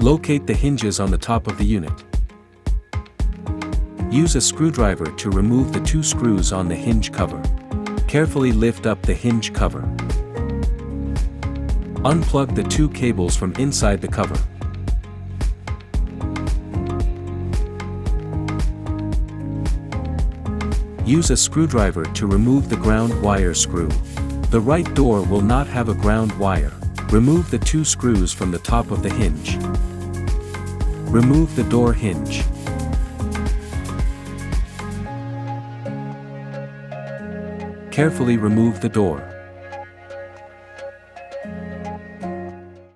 Locate the hinges on the top of the unit. Use a screwdriver to remove the 2 screws on the hinge cover. Carefully lift up the hinge cover. Unplug the 2 cables from inside the cover. Use a screwdriver to remove the ground wire screw. The right door will not have a ground wire. Remove the 2 screws from the top of the hinge. Remove the door hinge. Carefully remove the door.